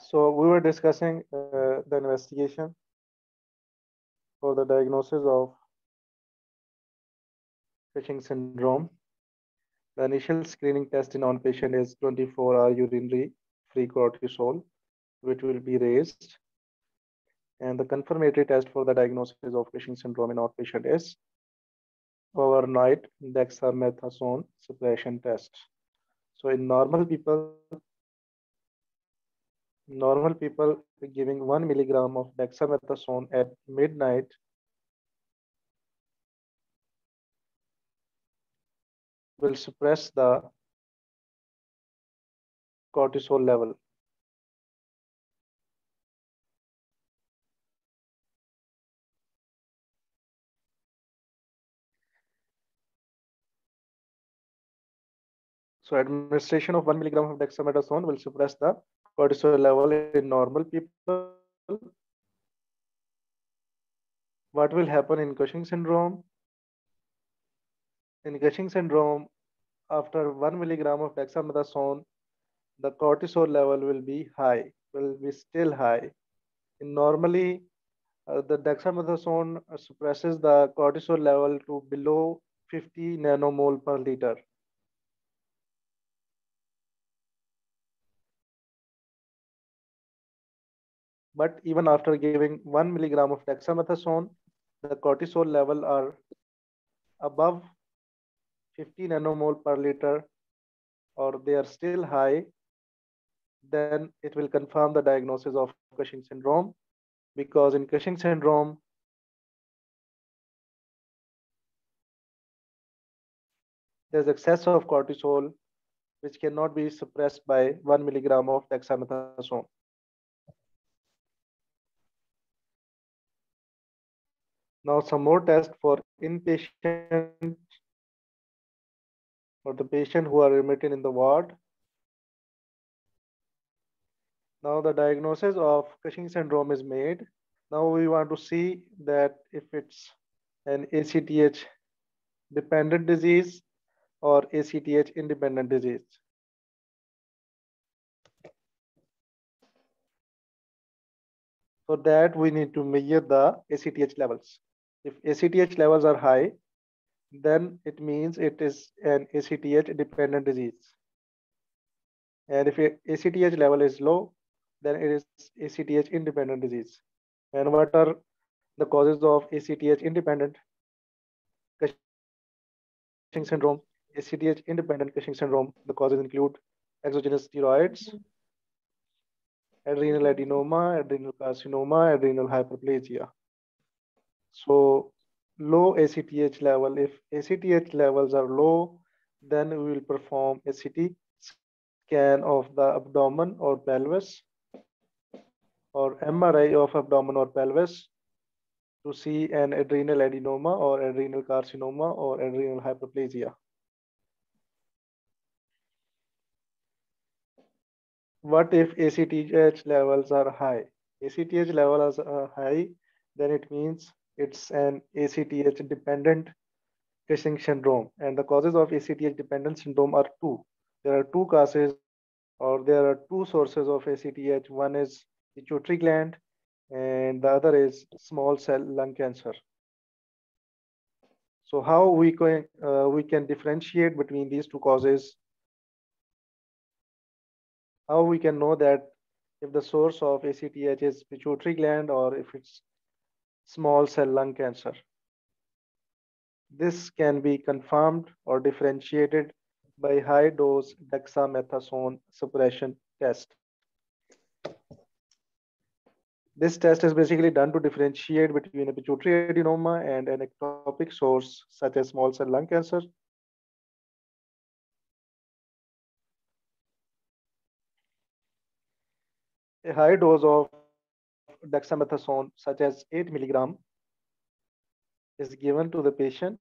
So we were discussing the investigation for the diagnosis of Cushing syndrome. The initial screening test in on patient is 24-hour urinary free cortisol, which will be raised. And the confirmatory test for the diagnosis of Cushing syndrome in outpatient is overnight dexamethasone suppression test. So in normal people giving 1 milligram of dexamethasone at midnight will suppress the cortisol level. So administration of 1 milligram of dexamethasone will suppress the cortisol level in normal people. What will happen in Cushing syndrome? In Cushing syndrome, after 1 milligram of dexamethasone, the cortisol level will be high, will be still high. Normally, the dexamethasone suppresses the cortisol level to below 50 nanomole per liter. But even after giving 1 milligram of dexamethasone, the cortisol level are above 50 nanomole per liter, or they are still high, then it will confirm the diagnosis of Cushing syndrome, because in Cushing syndrome, there's excess of cortisol, which cannot be suppressed by 1 milligram of dexamethasone. Now, some more tests for inpatient or the patient who are admitted in the ward. Now, the diagnosis of Cushing syndrome is made. Now, we want to see that if it's an ACTH dependent disease or ACTH independent disease. For that, we need to measure the ACTH levels. If ACTH levels are high, then it means it is an ACTH dependent disease. And if ACTH level is low, then it is ACTH independent disease. And what are the causes of ACTH independent Cushing syndrome? ACTH independent Cushing syndrome, the causes include exogenous steroids, adrenal adenoma, adrenal carcinoma, adrenal hyperplasia. So low ACTH level, if ACTH levels are low, then we will perform a CT scan of the abdomen or pelvis, or MRI of abdomen or pelvis, to see an adrenal adenoma or adrenal carcinoma or adrenal hyperplasia. What if ACTH levels are high? ACTH levels are high, then it means it's an ACTH dependent Cushing syndrome. And the causes of ACTH dependent syndrome are two. There are two causes, or there are two sources of ACTH. One is pituitary gland, and the other is small cell lung cancer. So how we can differentiate between these two causes? How we can know that if the source of ACTH is pituitary gland or if it's small cell lung cancer? This can be confirmed or differentiated by high dose dexamethasone suppression test. This test is basically done to differentiate between a pituitary adenoma and an ectopic source such as small cell lung cancer. A high dose of dexamethasone, such as 8 milligram, is given to the patient.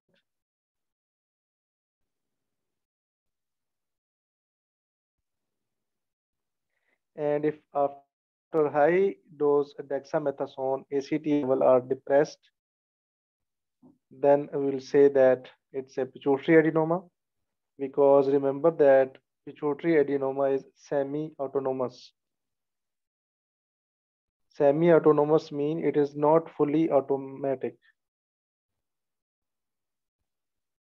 And if after high dose dexamethasone ACT level are depressed, then we will say that it's a pituitary adenoma, because remember that pituitary adenoma is semi-autonomous. Semi-autonomous mean it is not fully automatic.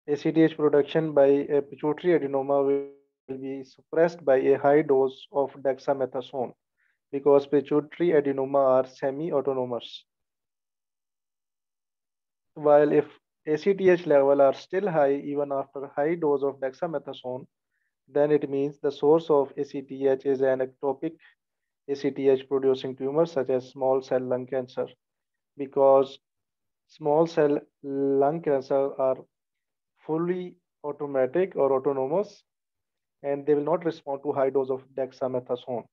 ACTH production by a pituitary adenoma will be suppressed by a high dose of dexamethasone because pituitary adenoma are semi-autonomous. While if ACTH level are still high even after high dose of dexamethasone, then it means the source of ACTH is an ectopic ACTH producing tumor such as small cell lung cancer because small cell lung cancer are fully automatic or autonomous and they will not respond to high dose of dexamethasone.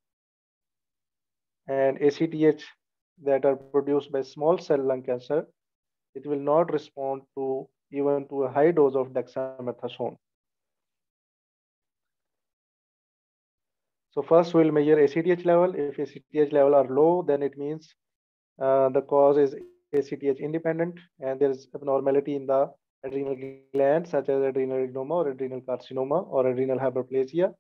And ACTH that are produced by small cell lung cancer, it will not respond to even to a high dose of dexamethasone. So first we'll measure ACTH level. If ACTH level are low, then it means the cause is ACTH independent and there is abnormality in the adrenal gland such as adrenal adenoma or adrenal carcinoma or adrenal hyperplasia,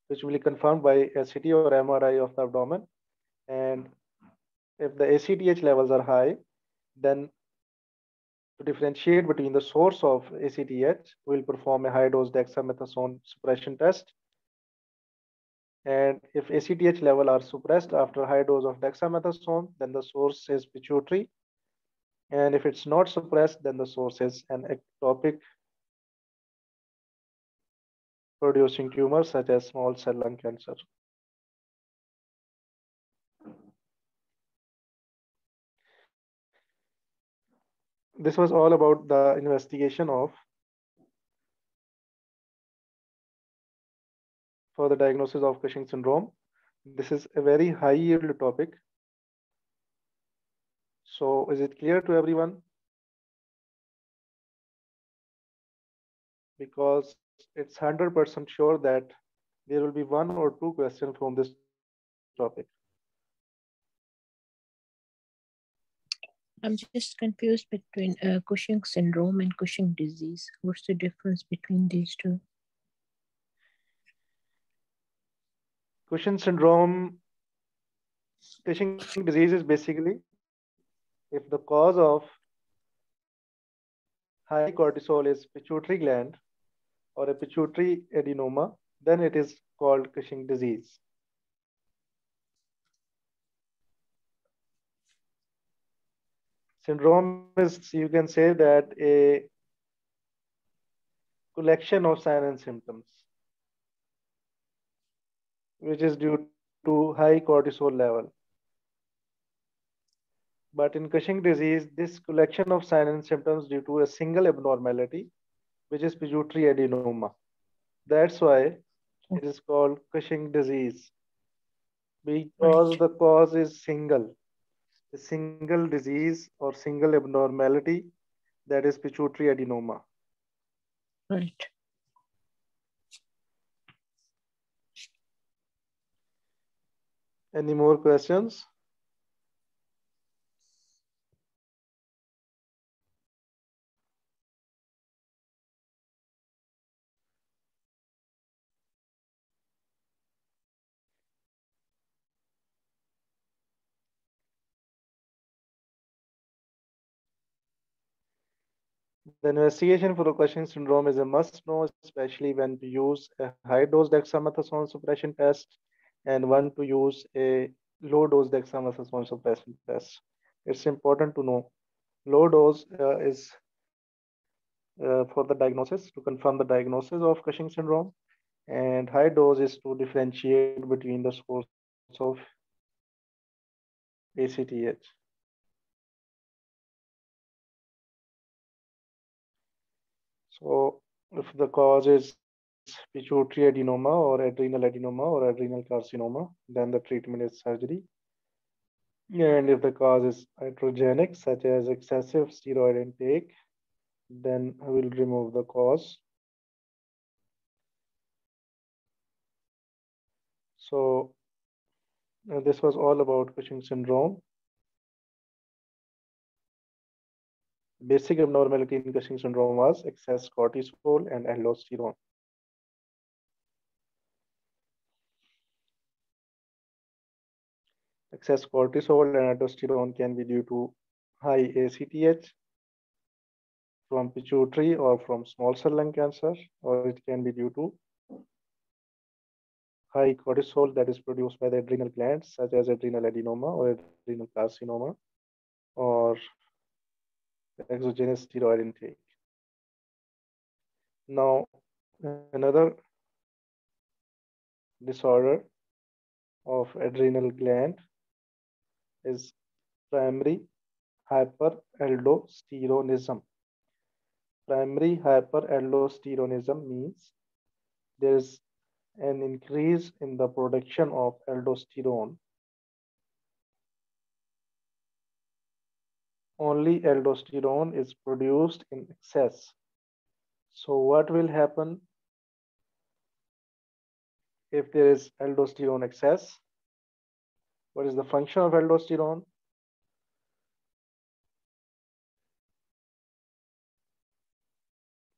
which will be confirmed by a CT or MRI of the abdomen. And if the ACTH levels are high, then to differentiate between the source of ACTH, we'll perform a high dose dexamethasone suppression test. And if ACTH level are suppressed after high dose of dexamethasone, then the source is pituitary. And if it's not suppressed, then the source is an ectopic producing tumor such as small cell lung cancer. This was all about the investigation of for the diagnosis of Cushing syndrome. This is a very high yield topic. So is it clear to everyone? Because it's 100% sure that there will be one or two questions from this topic. I'm just confused between Cushing syndrome and Cushing disease. What's the difference between these two? Cushing syndrome, Cushing disease is basically if the cause of high cortisol is pituitary gland or a pituitary adenoma, then it is called Cushing disease. Syndrome is, you can say that, a collection of signs and symptoms, which is due to high cortisol level. But in Cushing disease, this collection of signs and symptoms due to a single abnormality, which is pituitary adenoma. That's why it is called Cushing disease, because Right, the cause is single, a single disease or single abnormality, that is pituitary adenoma. right. Any more questions? The investigation for Cushing syndrome is a must know, especially when to use a high dose dexamethasone suppression test and when to use a low dose dexamethasone suppression test. It's important to know. Low dose is for the diagnosis, to confirm the diagnosis of Cushing syndrome, and high dose is to differentiate between the source of ACTH. So if the cause is pituitary adenoma or adrenal adenoma or adrenal carcinoma, then the treatment is surgery. And if the cause is iatrogenic, such as excessive steroid intake, then I will remove the cause. So this was all about Cushing syndrome. Basic abnormality in Cushing syndrome was excess cortisol and aldosterone. excess cortisol and aldosterone can be due to high ACTH from pituitary or from small cell lung cancer, or it can be due to high cortisol that is produced by the adrenal glands, such as adrenal adenoma or adrenal carcinoma, or exogenous steroid intake. Now, another disorder of adrenal gland is primary hyperaldosteronism. Primary hyperaldosteronism means there is an increase in the production of aldosterone. Only aldosterone is produced in excess. So what will happen if there is aldosterone excess? What is the function of aldosterone?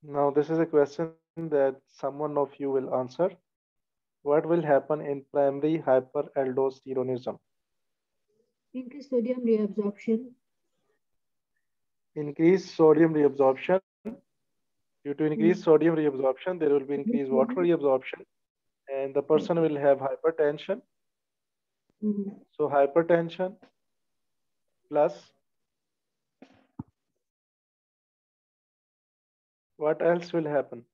Now, this is a question that someone of you will answer. What will happen in primary hyperaldosteronism? Increased sodium reabsorption. Increased sodium reabsorption. Due to increased Mm. sodium reabsorption, there will be increased water reabsorption, and the person will have hypertension. So hypertension plus what else will happen?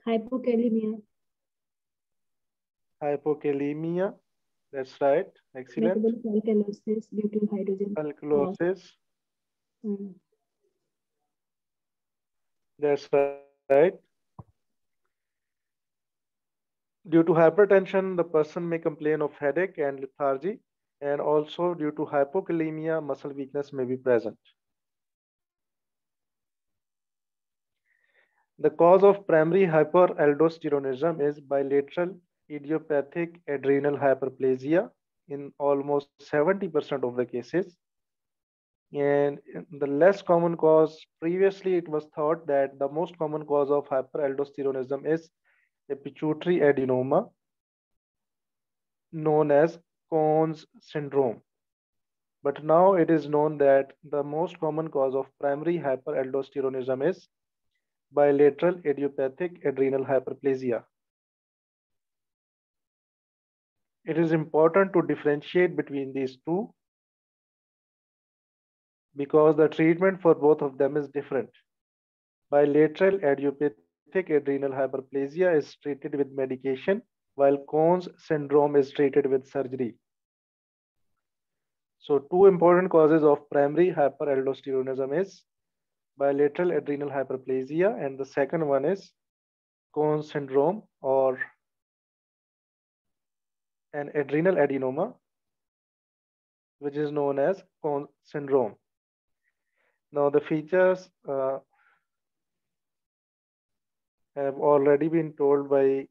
Hypokalemia. Hypokalemia. That's right. Excellent. Metabolic alkalosis due to hydrogen loss. Alkalosis. Mm. That's right. Due to hypertension, the person may complain of headache and lethargy, and also due to hypokalemia, muscle weakness may be present. The cause of primary hyperaldosteronism is bilateral idiopathic adrenal hyperplasia in almost 70% of the cases. And the less common cause, previously it was thought that the most common cause of hyperaldosteronism is a pituitary adenoma known as Conn's syndrome. But now it is known that the most common cause of primary hyperaldosteronism is bilateral idiopathic adrenal hyperplasia. It is important to differentiate between these two because the treatment for both of them is different. Bilateral idiopathic adrenal hyperplasia is treated with medication, while Conn's syndrome is treated with surgery. So, two important causes of primary hyperaldosteronism is bilateral adrenal hyperplasia, and the second one is Conn's syndrome or an adrenal adenoma, which is known as Conn's syndrome. Now, the features have already been told by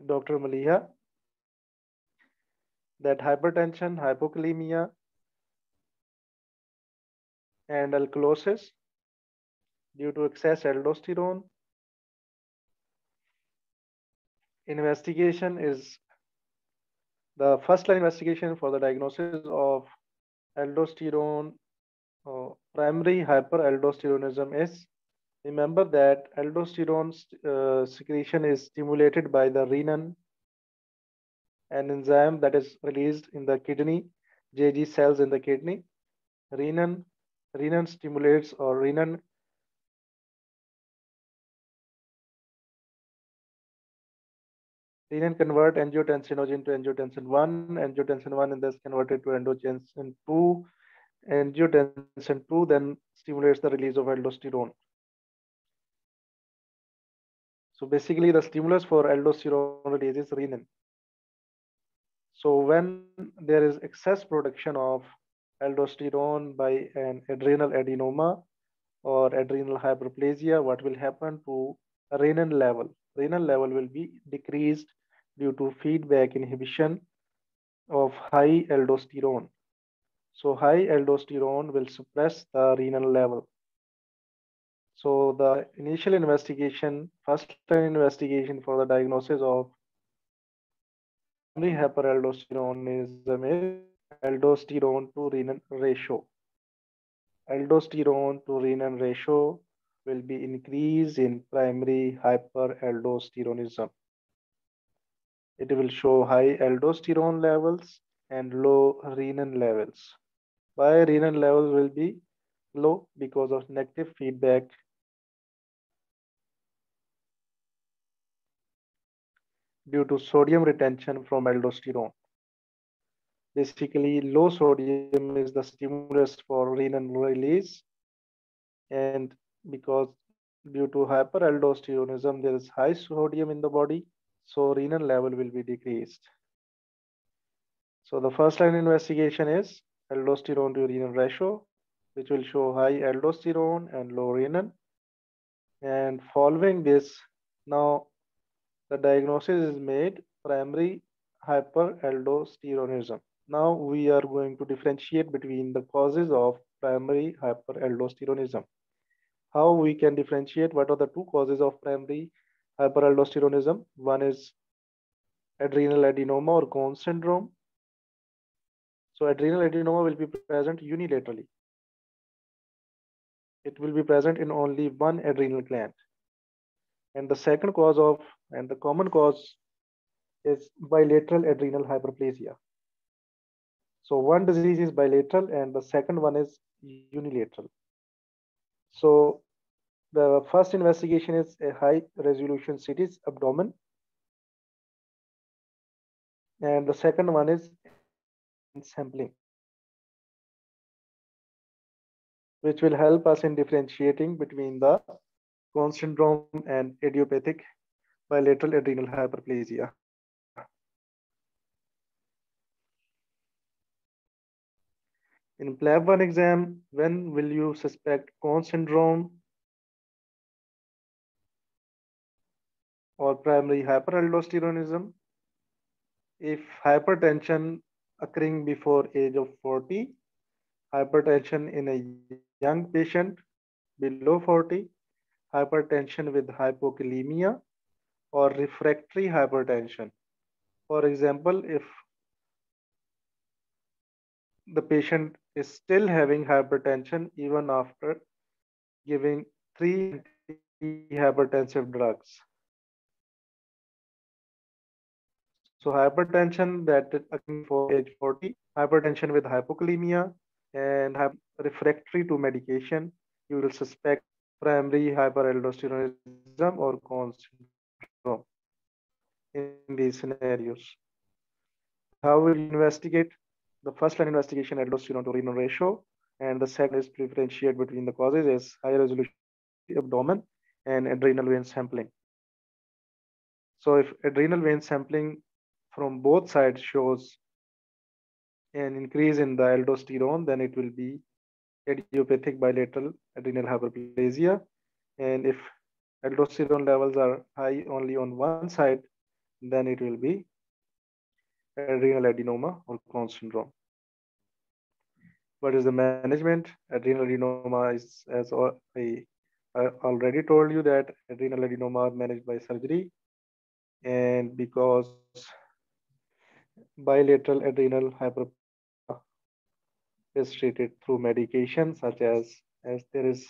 Dr. Maliha that hypertension, hypokalemia, and alkalosis due to excess aldosterone. Investigation is the first line investigation for the diagnosis of aldosterone, primary hyperaldosteronism is remember that aldosterone secretion is stimulated by the renin, an enzyme that is released in the kidney, JG cells in the kidney. Renin, renin stimulates or renin convert angiotensinogen to angiotensin 1, angiotensin 1 and thus converted to angiotensin 2. Angiotensin 2 then stimulates the release of aldosterone. So basically the stimulus for aldosterone release is renin. So when there is excess production of aldosterone by an adrenal adenoma or adrenal hyperplasia, what will happen to renin level? Renin level will be decreased due to feedback inhibition of high aldosterone. So high aldosterone will suppress the renal level. So the initial investigation, first line investigation for the diagnosis of hyperaldosteronism is aldosterone to renin ratio. Aldosterone to renin ratio will be increased in primary hyperaldosteronism. It will show high aldosterone levels and low renin levels. Why renin levels will be low? Because of negative feedback due to sodium retention from aldosterone. Basically, low sodium is the stimulus for renin release, and because due to hyperaldosteronism, there is high sodium in the body, so renin level will be decreased. So the first line investigation is aldosterone to renin ratio, which will show high aldosterone and low renin. And following this, now the diagnosis is made primary hyperaldosteronism. Now we are going to differentiate between the causes of primary hyperaldosteronism. How we can differentiate? What are the two causes of primary hyperaldosteronism? One is adrenal adenoma or Conn syndrome. So adrenal adenoma will be present unilaterally. It will be present in only one adrenal gland. And the second cause of, and the common cause is bilateral adrenal hyperplasia. So one disease is bilateral and the second one is unilateral. So the first investigation is a high resolution CT abdomen, and the second one is adrenal vein sampling, which will help us in differentiating between the Conn syndrome and idiopathic bilateral adrenal hyperplasia. In Plab 1 exam, when will you suspect Conn syndrome or primary hyperaldosteronism? If hypertension occurring before age of 40, hypertension in a young patient below 40, hypertension with hypokalemia, or refractory hypertension. For example, if the patient is still having hypertension even after giving 3 antihypertensive drugs. So hypertension that is occurring before age 40, hypertension with hypokalemia, and refractory to medication, you will suspect primary hyperaldosteronism or Conn syndrome in these scenarios. And how will you investigate? The first line investigation aldosterone to renal ratio, and the second is to differentiate between the causes is high resolution CT abdomen and adrenal vein sampling. So if adrenal vein sampling from both sides shows an increase in the aldosterone, then it will be idiopathic bilateral adrenal hyperplasia. And if aldosterone levels are high only on one side, then it will be adrenal adenoma or Conn syndrome. What is the management? Adrenal adenoma is, I already told you that adrenal adenoma are managed by surgery, and because bilateral adrenal hyperplasia is treated through medication such as there is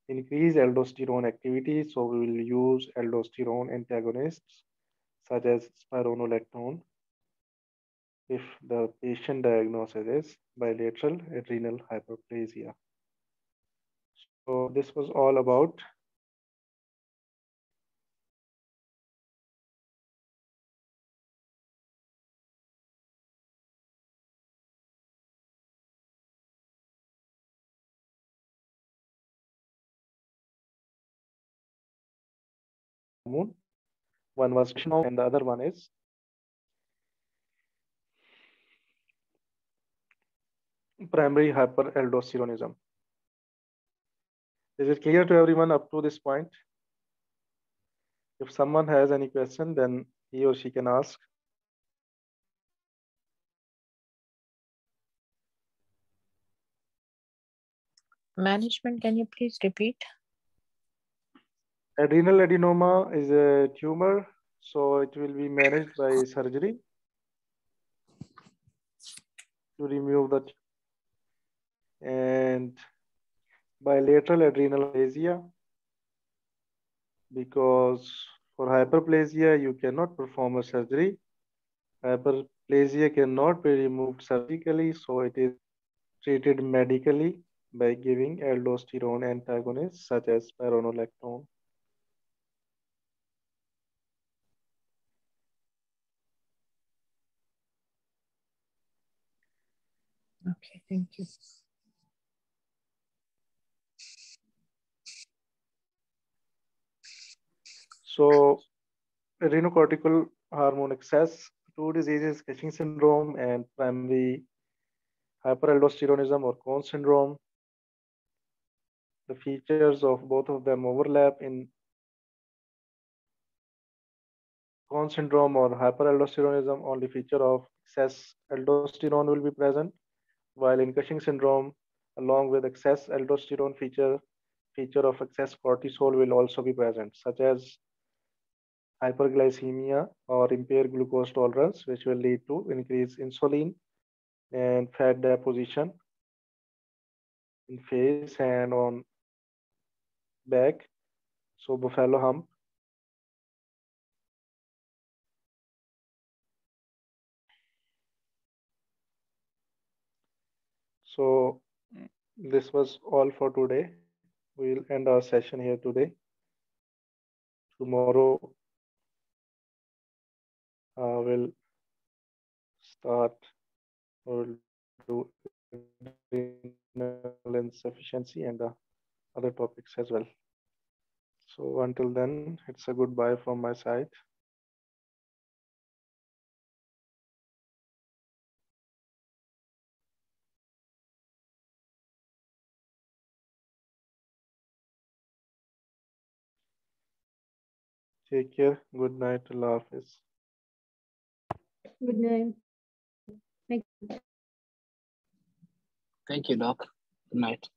increased aldosterone activity, so we will use aldosterone antagonists such as spironolactone if the patient diagnosis is bilateral adrenal hyperplasia. So this was all about hormone. One was and the other one is primary hyperaldosteronism. Is it clear to everyone up to this point? If someone has any question, then he or she can ask. Management, can you please repeat? Adrenal adenoma is a tumor, so it will be managed by surgery. to remove the and bilateral adrenal aplasia, because for hyperplasia you cannot perform a surgery. Hyperplasia cannot be removed surgically, so it is treated medically by giving aldosterone antagonists such as spironolactone. Okay, thank you. So, adrenocortical hormone excess, two diseases, Cushing syndrome and primary hyperaldosteronism or Conn syndrome. The features of both of them overlap. In Conn syndrome or hyperaldosteronism, only feature of excess aldosterone will be present, while in Cushing syndrome, along with excess aldosterone feature of excess cortisol will also be present, such as hyperglycemia or impaired glucose tolerance, which will lead to increased insulin and fat deposition in face and on back. So buffalo hump. So this was all for today. We'll end our session here today. Tomorrow we'll start or we'll do adrenal insufficiency and other topics as well. So until then, it's a goodbye from my side. Take care. Good night. Allah Hafiz. Good night. Thank you. Thank you, Doc. Good night.